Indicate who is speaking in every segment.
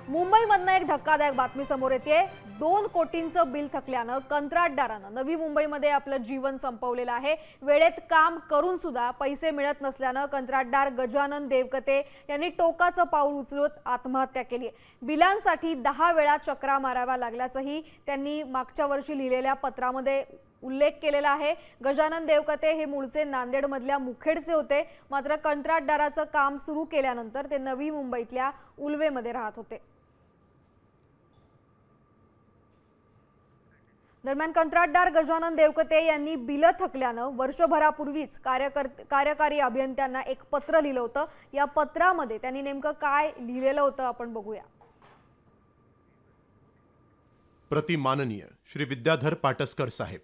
Speaker 1: मुंबईमधनं एक धक्कादायक बातमी समोर येते। 2 कोटींचं बिल थकल्यानं कंत्राटदारानं नवी मुंबईमध्ये आपलं जीवन संपवलेलं आहे। वेळेत काम करून सुद्धा पैसे मिळत नसल्यानं कंत्राटदार गजानन देवकते यांनी टोकाचं पाऊल उचलत आत्महत्या केली आहे। बिलांसाठी 10 वेळा चक्रा माराव्या लागल्याचंही त्यांनी मागच्या वर्षी लिहिलेल्या पत्रामध्ये उल्लेख केलेला आहे। गजानन देवकते हे मूळचे नांदेडमधल्या मुखेडचे होते, मात्र कंत्राटदाराचं काम सुरू केल्यानंतर ते नवी मुंबईतल्या उल्वेमध्ये राहत होते। दरम्यान कंत्राटदार गजानन देवकते यांनी बिल थकल्यानं वर्षभरापूर्वीच कार्यकारी अभियंत्यांना एक पत्र लिहिलं होतं। या पत्रामध्ये त्यांनी नेमकं काय लिहिलेलं होतं आपण बघूया।
Speaker 2: प्रति माननीय श्री विद्याधर पाटसकर साहेब,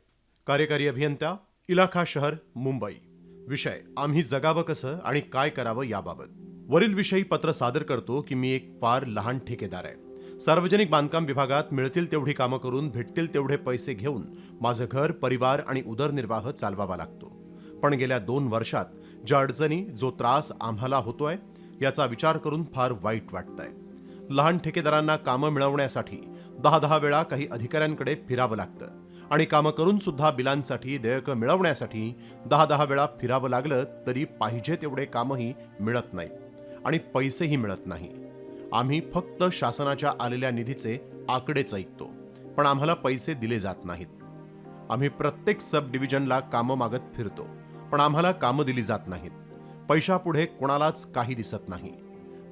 Speaker 2: कार्यकारी अभियंता, इलाखा शहर मुंबई। विषय आम्ही जगावं कसं आणि काय करावं याबाबत। वरील विषयी पत्र सादर करतो की मी एक फार लहान ठेकेदार आहे। सार्वजनिक बांधकाम विभागात मिळतील तेवढी कामं करून भेटतील तेवढे पैसे घेऊन माझं घर, परिवार आणि उदरनिर्वाह चालवावा लागतो। पण गेल्या 2 वर्षात ज्या अडचणी, जो त्रास आम्हाला होतोय याचा विचार करून फार वाईट वाटतंय। लहान ठेकेदारांना कामं मिळवण्यासाठी 10 वेळा काही अधिकाऱ्यांकडे फिरावं लागतं आणि कामं करून सुद्धा बिलांसाठी देयकं मिळवण्यासाठी 10 वेळा फिरावं लागलं तरी पाहिजे तेवढे कामही मिळत नाहीत आणि पैसेही मिळत नाही। आम्ही फक्त शासनाच्या आलेल्या निधीचे आकडेच ऐकतो, पण आम्हाला पैसे दिले जात नाहीत। आम्ही प्रत्येक सब डिव्हिजनला कामं मागत फिरतो, पण आम्हाला कामं दिली जात नाहीत। पैशापुढे कोणालाच काही दिसत नाही।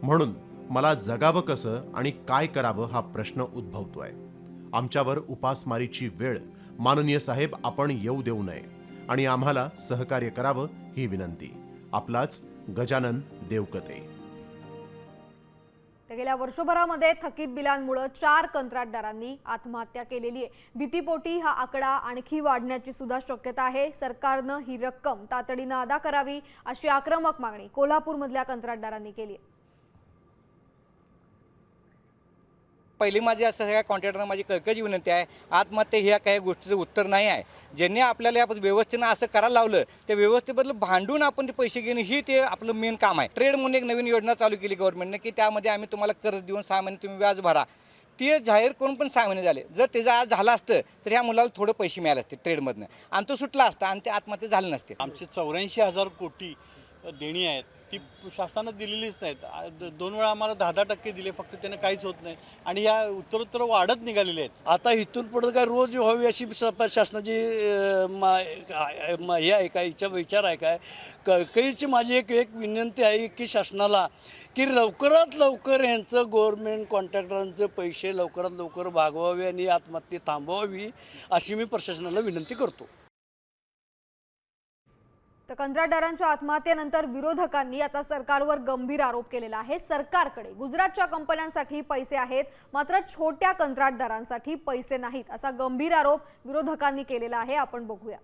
Speaker 2: म्हणून मला जगावं कसं आणि काय करावं हा प्रश्न उद्भवतोय। आमच्यावर उपासमारीची वेळ माननीय साहेब आपण येऊ देऊ नये आणि आम्हाला सहकार्य करावं ही विनंती। आपलाच गजानन देवकते।
Speaker 1: गेल्या वर्षभरामध्ये थकीत बिलांमुळे 4 कंत्राटदारांनी आत्महत्या केलेली आहे। भीतीपोटी हा आकडा आणखी वाढण्याची सुद्धा शक्यता आहे। सरकारनं ही रक्कम तातडीनं अदा करावी अशी आक्रमक मागणी कोल्हापूरमधल्या कंत्राटदारांनी केली आहे।
Speaker 3: पहिली माझी असं सगळ्या कॉन्ट्रॅक्टरना माझी कळकळीची विनंती आहे, आत्महत्या ह्या काही गोष्टीचं उत्तर नाही आहे। ज्यांनी आपल्याला या व्यवस्थेनं असं करायला लावलं त्या व्यवस्थेबद्दल भांडून आपण ते पैसे घेणं ही ते आपलं मेन काम आहे। ट्रेड म्हणून एक नवीन योजना चालू केली गव्हर्नमेंटने की त्यामध्ये आम्ही तुम्हाला कर्ज देऊन 6 महिने तुम्ही व्याज भरा। ते जाहीर करून पण 6 महिने झाले। जर त्याचं आज झालं असतं तर ह्या मुलाला थोडं पैसे मिळाले असते ट्रेडमधनं आणि तो सुटला असता आणि ते आत्महत्या झाले नसते।
Speaker 4: आमचे 84,000 कोटी देणी आहेत ती शासनानं दिलेलीच नाहीत। 2 वेळा आम्हाला 10% दिले, फक्त त्याने काहीच होत नाही आणि या उत्तरोत्तर वाढत निघालेले आहेत।
Speaker 5: आता इथून पुढे काय रोज व्हावी अशी शासनाची हे आहे काय, विचार आहे काय। कळकळीची माझी एक विनंती आहे की शासनाला की लवकरात लवकर यांचं गव्हर्नमेंट कॉन्ट्रॅक्टरांचे पैसे लवकरात लवकर भागवावे आणि आत्महत्या थांबवावी अशी मी प्रशासनाला विनंती करतो।
Speaker 1: तर कंत्राटदारांच्या आत्महत्येनंतर विरोधकांनी आता सरकारवर गंभीर आरोप केलेला आहे। सरकारकडे गुजरातच्या कंपन्यांसाठी पैसे आहेत, मात्र छोट्या कंत्राटदारांसाठी पैसे नाहीत असा गंभीर आरोप विरोधकांनी केलेला आहे। आपण बघूया।